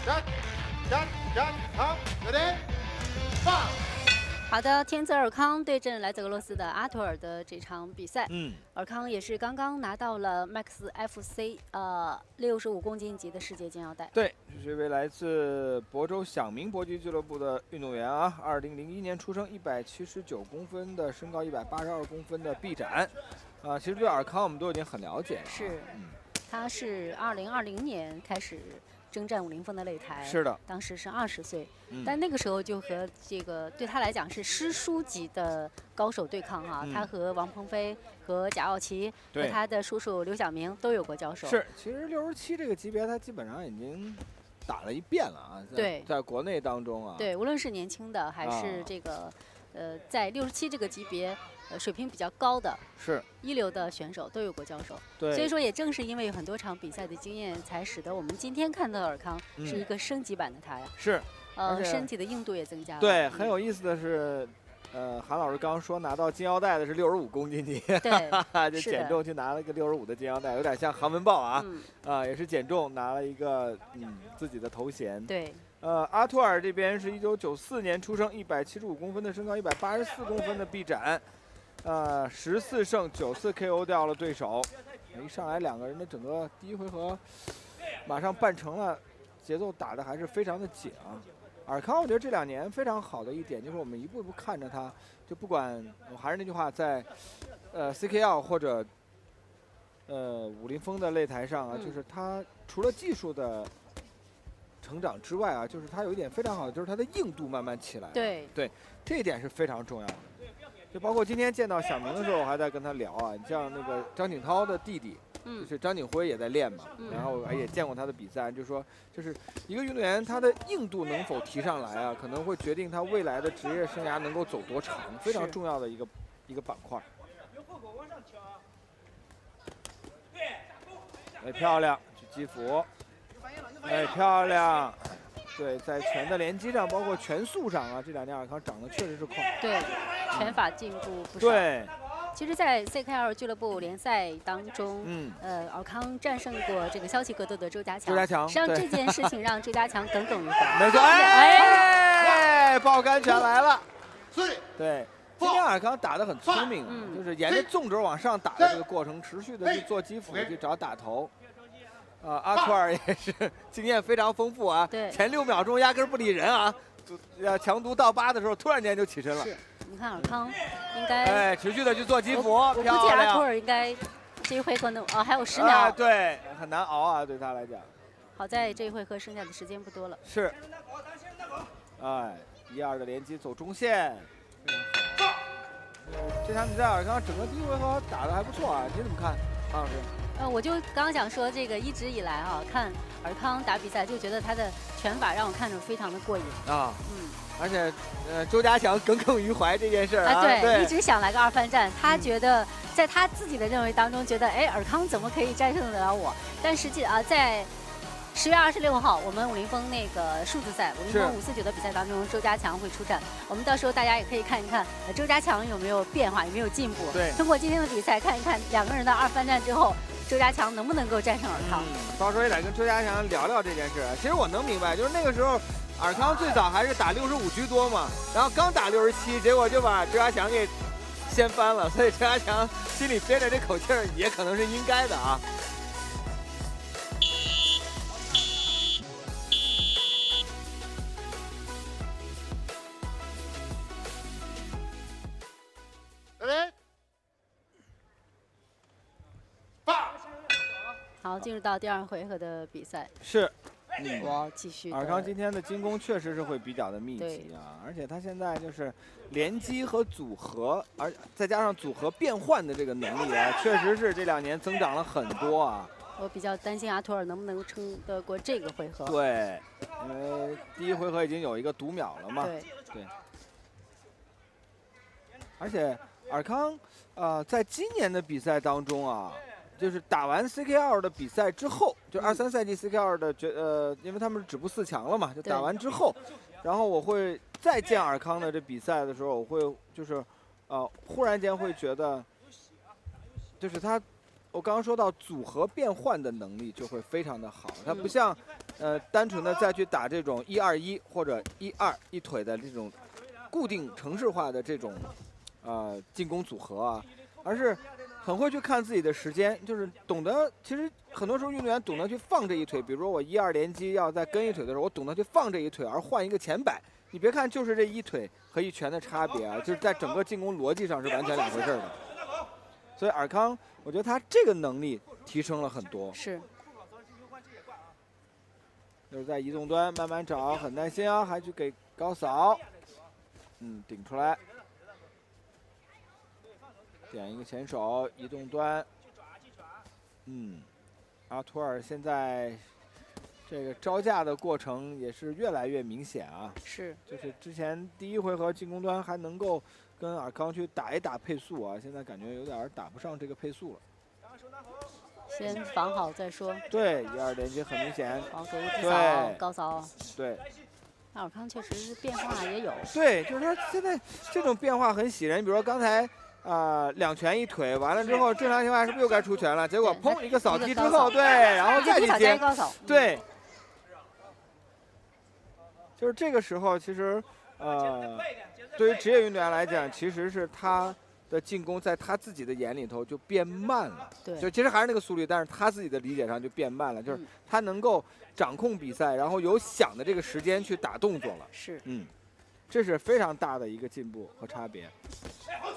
好，ready， 放。 好的，天泽尔康对阵来自俄罗斯的阿图尔的这场比赛，尔康也是刚刚拿到了 Max FC 65公斤级的世界金腰带。对，这是一位来自亳州响鸣搏击俱乐部的运动员啊，2001年出生，179公分的身高，182公分的臂展，其实对尔康我们都已经很了解了。是，他是2020年开始征战50风的擂台，是的，当时是20岁，但那个时候就和这个对他来讲是师叔级的高手对抗啊，他和王鹏飞、和贾奥奇、和他的叔叔刘晓明都有过交手。是，其实67这个级别他基本上已经打了一遍了啊，在国内当中啊，对，无论是年轻的还是这个，在67这个级别。水平比较高的是一流的选手都有过交手，对，所以说也正是因为有很多场比赛的经验，才使得我们今天看到的尔康是一个升级版的他呀。是，身体的硬度也增加了。对，很有意思的是，韩老师刚刚说拿到金腰带的是65公斤级，对，就减重去拿了个65的金腰带，有点像韩文豹啊，也是减重拿了一个自己的头衔。对。阿图尔这边是1994年出生，175公分的身高，184公分的臂展。14胜9次 KO 掉了对手，一上来两个人的整个第一回合马上办成了，节奏打得还是非常的紧啊。尔康我觉得这2年非常好的一点就是我们一步一步看着他，就不管我还是那句话，在CKL 或者50风的擂台上啊，就是他除了技术的成长之外啊，就是他有一点非常好的，就是他的硬度慢慢起来了。对，这一点是非常重要的。就包括今天见到小明的时候，我还在跟他聊啊，你像那个张景涛的弟弟，就是张景辉也在练嘛，然后也见过他的比赛，就说就是一个运动员他的硬度能否提上来啊，可能会决定他未来的职业生涯能够走多长，非常重要的一个板块。哎，漂亮，去击服，哎，漂亮。对，在拳的连击上，包括拳速上啊，这2年尔康长得确实是快。对，拳法进步不少。对，其实，在 CKL 俱乐部联赛当中，尔康战胜过这个消息格斗的周家强。周家强，实际上这件事情让周家强耿耿于怀。没错，哎，爆杆拳来了。对，今天尔康打得很聪明，就是沿着纵轴往上打的这个过程，持续的去做击斧，去找打头。阿图尔也是经验非常丰富啊，前6秒钟压根不理人啊，强度到8的时候突然间就起身了。是，我们看尔康应该持续的去做击斧，我估计阿图尔应该这一回合能还有10秒。对，很难熬啊，对他来讲。好在这一回合剩下的时间不多了。是。哎，1、2的连击走中线。这场比赛尔康整个第1回合打得还不错啊，你怎么看，韩老师？我就刚想说，这个一直以来啊，看尔康打比赛就觉得他的拳法让我看着非常的过瘾啊。而且周家强耿耿于怀这件事啊，对，一直想来个2番战。他觉得在他自己的认为当中，觉得哎，尔康怎么可以战胜得了我？但实际啊，在10月26号，我们50风那个数字赛，50风549的比赛当中，周家强会出战。我们到时候大家也可以看一看周家强有没有变化，有没有进步。对，通过今天的比赛看一看2个人的2番战之后，周家强能不能够战胜尔康？到时候也得跟周家强聊聊这件事。其实我能明白，就是那个时候，尔康最早还是打65居多嘛，然后刚打67，结果就把周家强给掀翻了，所以周家强心里憋着这口气儿，也可能是应该的啊。好，进入到第2回合的比赛。是，我继续。尔康今天的进攻确实是会比较的密集啊，而且他现在就是连击和组合，再加上组合变换的这个能力啊，确实是这2年增长了很多啊。我比较担心阿图尔能不能撑得过这个回合。对，因为第1回合已经有一个读秒了嘛。对。而且尔康在今年的比赛当中啊。就是打完 CKL 的比赛之后，就23赛季 CKL 的因为他们是止步4强了嘛，就打完之后，然后我会再见尔康的这比赛的时候，我会就是忽然间会觉得，就是他我刚刚说到组合变换的能力就会非常的好，它不像单纯的再去打这种1-2-1或者1-2一腿的这种固定程式化的这种进攻组合啊，而是很会去看自己的时间，就是懂得，其实很多时候运动员懂得去放这一腿，比如说我1-2连击要再跟一腿的时候，我懂得去放这一腿而换一个前摆。你别看就是这一腿和一拳的差别啊，就是在整个进攻逻辑上是完全两回事的。所以尔康，我觉得他这个能力提升了很多。是。就是在移动端慢慢找，很耐心啊，还去给高扫，顶出来，点一个前手，移动端，阿图尔现在这个招架的过程也是越来越明显啊。是。就是之前第一回合进攻端还能够跟尔康去打一打配速啊，现在感觉有点打不上这个配速了。先防好再说。对，1-2连接很明显。防守低扫高扫。对。尔康确实是变化也有。对，就是他现在这种变化很喜人。比如说刚才2拳一腿完了之后，正常情况下是不是又该出拳了？结果砰一个扫踢之后，对，然后再去接，对。就是这个时候，其实对于职业运动员来讲，其实是他的进攻在他自己的眼里头就变慢了。对。就其实还是那个速率，但是他自己的理解上就变慢了，就是他能够掌控比赛，然后有想的这个时间去打动作了。是。这是非常大的一个进步和差别。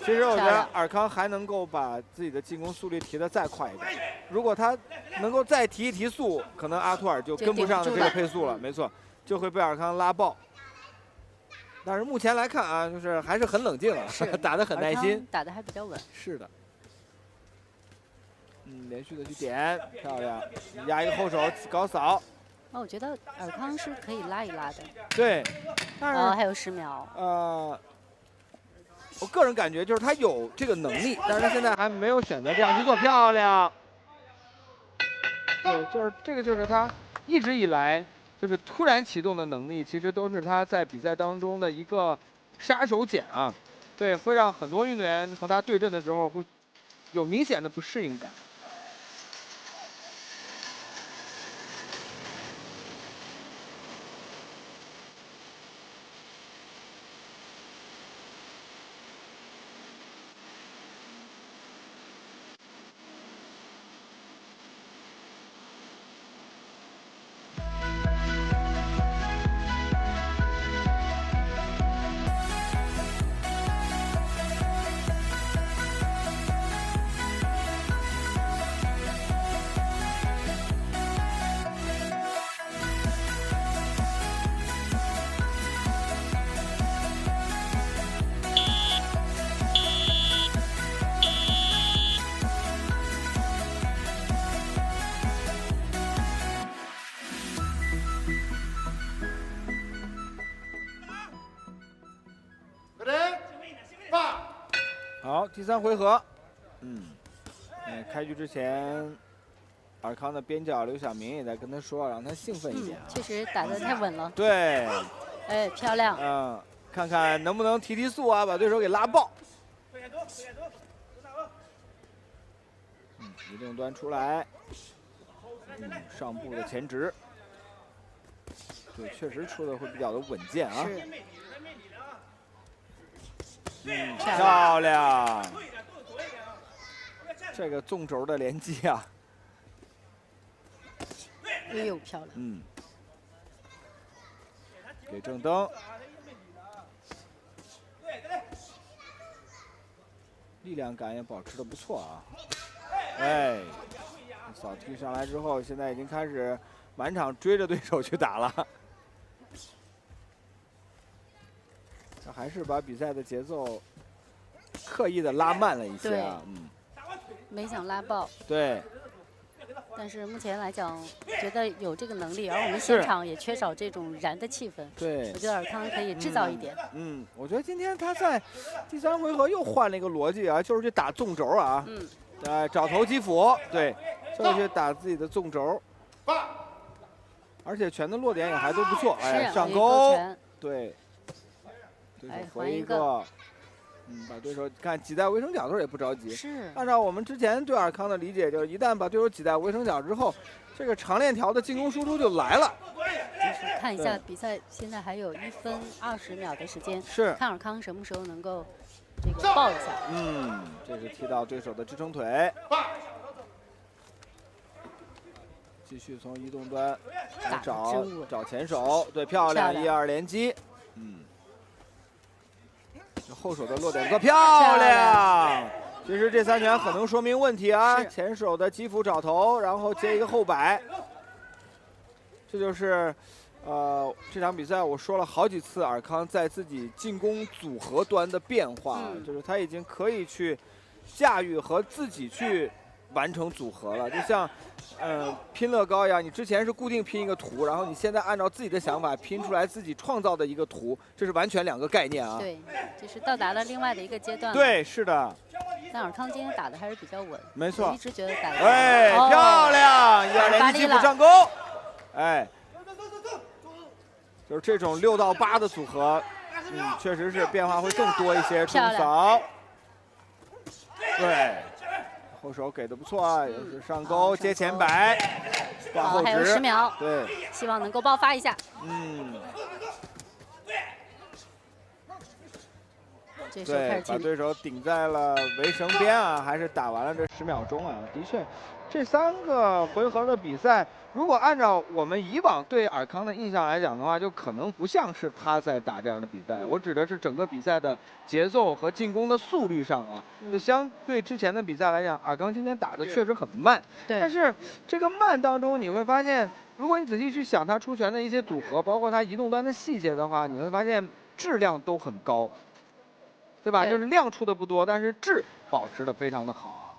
其实我觉得尔康还能够把自己的进攻速率提得再快一点。如果他能够再提一提速，可能阿图尔就跟不上的这个配速了。没错，就会被尔康拉爆。但是目前来看啊，就是还是很冷静啊，打得很耐心，打得还比较稳。是的。连续的去点，漂亮，压一个后手高扫。我觉得尔康是可以拉一拉的。对，但是还有10秒。我个人感觉就是他有这个能力，但是他现在还没有选择这样去做，漂亮。对，就是这个，就是他一直以来就是突然启动的能力，其实都是他在比赛当中的一个杀手锏啊。对，会让很多运动员和他对阵的时候会有明显的不适应感。好，第3回合，开局之前，尔康的边角刘晓明也在跟他说，让他兴奋一点。确实打得太稳了。对。哎，漂亮。看看能不能提速啊，把对手给拉爆。移动端出来，上步的前直，对，确实出的会比较的稳健啊。是。漂亮！这个纵轴的连击啊！哎呦，漂亮！给正蹬，力量感也保持的不错啊！哎，扫踢上来之后，现在已经开始满场追着对手去打了。他还是把比赛的节奏刻意的拉慢了一些啊，没想拉爆。对。但是目前来讲，觉得有这个能力，而我们现场也缺少这种燃的气氛。对。我觉得尔康可以制造一点。我觉得今天他在第3回合又换了一个逻辑啊，就是去打纵轴啊。找头击斧，对，就是去打自己的纵轴。而且拳的落点也还都不错，哎，上勾，对。对手回一个，把对手看挤在围城角的时候也不着急。是。按照我们之前对尔康的理解，就是一旦把对手挤在围城角之后，这个长链条的进攻输出就来了。就是看一下比赛，现在还有1分20秒的时间，是看尔康什么时候能够这个爆一下。这是踢到对手的支撑腿。继续从移动端来找前手，对，漂亮1-2连击。后手的落点个漂亮。其实这3拳很能说明问题啊，前手的击斧找头，然后接一个后摆。这就是，这场比赛我说了好几次，尔康在自己进攻组合端的变化，就是他已经可以去驾驭和自己去完成组合了，就像，拼乐高一样，你之前是固定拼一个图，然后你现在按照自己的想法拼出来自己创造的一个图，这是完全2个概念啊。对，就是到达了另外的一个阶段。对，是的。但尔康今天打的还是比较稳，没错，一直觉得打得漂亮，1-2连击击斧上钩，就是这种6到8的组合，确实是变化会更多一些。冲扫，对，后手给的不错啊，又是上钩接前摆，挂后直，还有10秒，对，希望能够爆发一下。对，把对手顶在了围绳边啊，还是打完了这10秒钟啊。的确，这3个回合的比赛，如果按照我们以往对尔康的印象来讲的话，就可能不像是他在打这样的比赛。我指的是整个比赛的节奏和进攻的速率上啊，就相对之前的比赛来讲，尔康今天打的确实很慢。对。但是这个慢当中，你会发现，如果你仔细去想他出拳的一些组合，包括他移动端的细节的话，你会发现质量都很高。对吧？就是量出的不多，但是质保持的非常的好。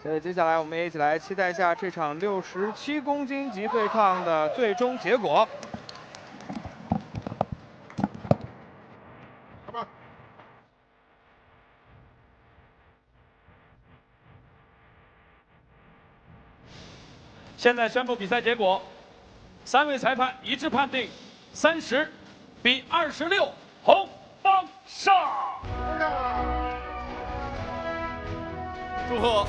所以接下来我们也一起来期待一下这场67公斤级对抗的最终结果。现在宣布比赛结果，3位裁判一致判定30比26，红方胜。祝贺